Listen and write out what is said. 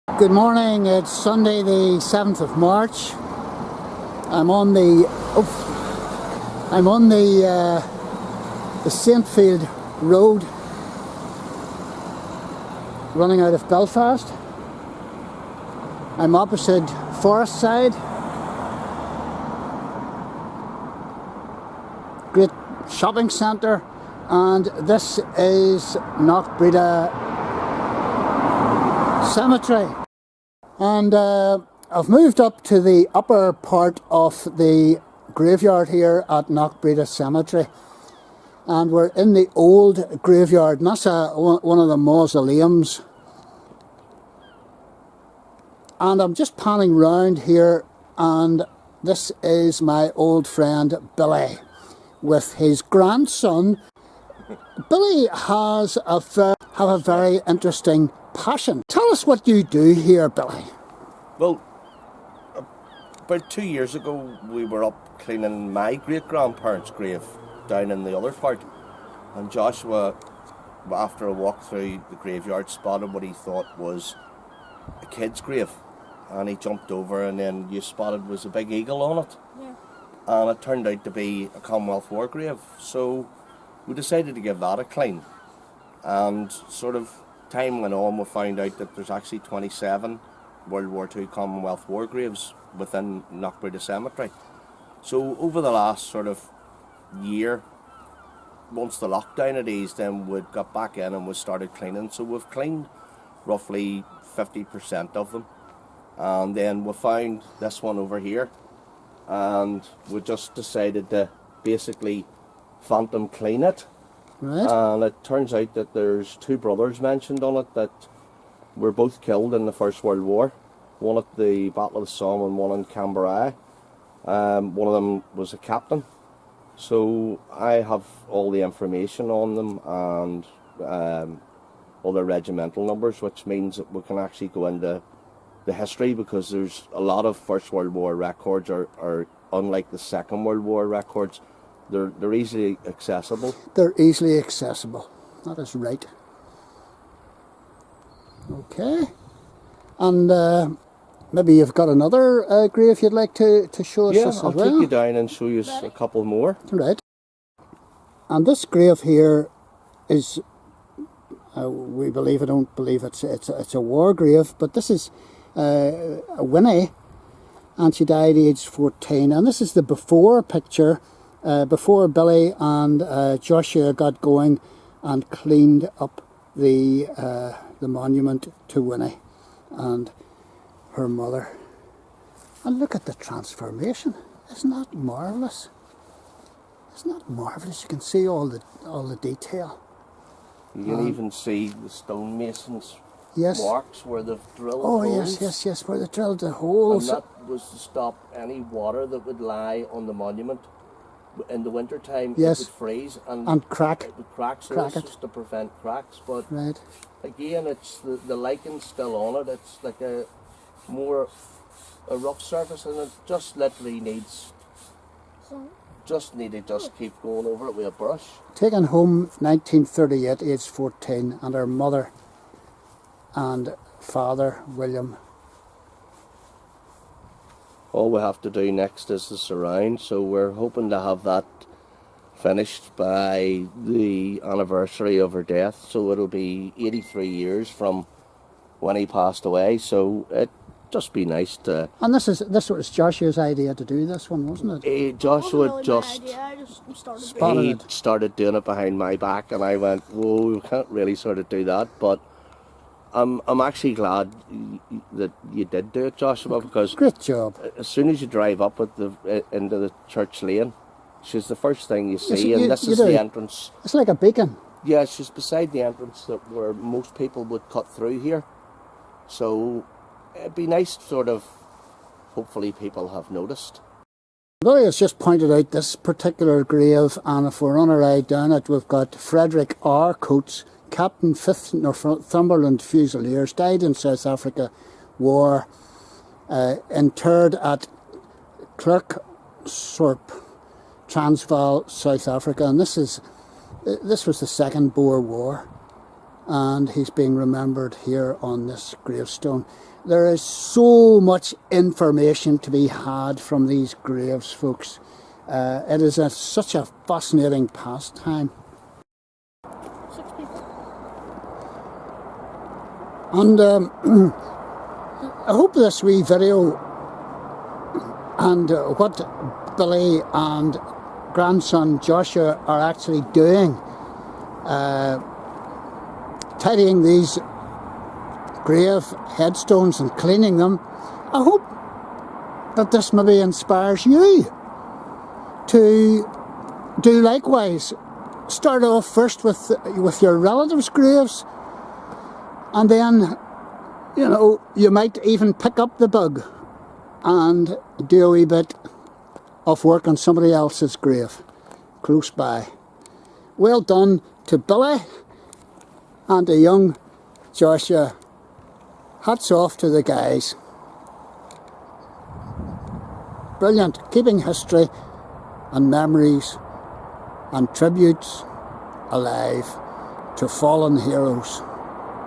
Good morning, it's Sunday the 7th of March. I'm on the Saintfield Road running out of Belfast. I'm opposite Forest Side. Great shopping centre, and this is Knockbreda Cemetery. And I've moved up to the upper part of the graveyard here at Knockbreda Cemetery, and we're in the old graveyard, and that's one of the mausoleums. And I'm just panning round here, and this is my old friend Billy with his grandson. Billy has a very interesting passion. Tell us what you do here, Billy. Well, about 2 years ago we were up cleaning my great-grandparents' grave down in the other part, and Joshua, after a walk through the graveyard, spotted what he thought was a kid's grave, and he jumped over, and then you spotted was a big eagle on it. Yeah. And it turned out to be a Commonwealth War grave, so we decided to give that a clean. And sort of time went on, we found out that there's actually 27 World War II Commonwealth War graves within Knockbreda Cemetery. So over the last sort of year, once the lockdown had eased, then we got back in and we started cleaning. So we've cleaned roughly 50% of them. And then we found this one over here, and we just decided to basically phantom clean it. Right. And it turns out that there's two brothers mentioned on it that were both killed in the First World War. One at the Battle of the Somme and one in Cambrai. One of them was a captain. So I have all the information on them and all their regimental numbers, which means that we can actually go into the history, because there's a lot of First World War records are unlike the Second World War records. They're easily accessible. They're easily accessible. That is right. Okay. And maybe you've got another grave you'd like to show us as I'll well? take you down and show you a couple more. Right. And this grave here is, we believe or don't believe it's a war grave, but this is a Winnie, and she died aged 14. And this is the before picture, before Billy and Joshua got going and cleaned up the monument to Winnie and her mother. And look at the transformation. Isn't that marvellous? Isn't that marvellous? You can see all the detail. You can even see the stonemasons' Yes. marks where they've drilled Oh, holes. yes, where they drilled the holes. And that was to stop any water that would lie on the monument. In the winter time, Yes. it would freeze And crack. It would crack, so Crack it's it. just to prevent cracks. But Right. again, it's the liken's still on it. It's like a rough surface, and it just literally needs to keep going over it with a brush. Taken home 1938, age 14, and her mother and father, William. All we have to do next is the surround, so we're hoping to have that finished by the anniversary of her death. So it'll be 83 years from when he passed away, so it just be nice to... And this was Joshua's idea to do this one, wasn't it? Joshua I started doing it behind my back, and I went, whoa, we can't really sort of do that, but I'm actually glad that you did do it, Joshua, because Great job. as soon as you drive up into the church lane, she's the first thing you see, you and this is do. the entrance. It's like a beacon. Yeah, she's beside the entrance where most people would cut through here. So it'd be nice, sort of, hopefully people have noticed. Billy has just pointed out this particular grave, and if we're on our way down it, we've got Frederick R Coats, Captain 5th Northumberland Fusiliers, died in South Africa War, interred at Klerksdorp, Transvaal, South Africa, and this was the Second Boer War. and he's being remembered here on this gravestone. There is so much information to be had from these graves, folks. It is such a fascinating pastime. 6 people. And I hope this wee video and what Billy and grandson Joshua are actually doing, tidying these grave headstones and cleaning them, I hope that this maybe inspires you to do likewise. Start off first with your relatives' graves, and then, you know, you might even pick up the bug and do a wee bit of work on somebody else's grave close by. Well done to Billy and to young Joshua. Hats off to the guys. Brilliant, keeping history and memories and tributes alive to fallen heroes.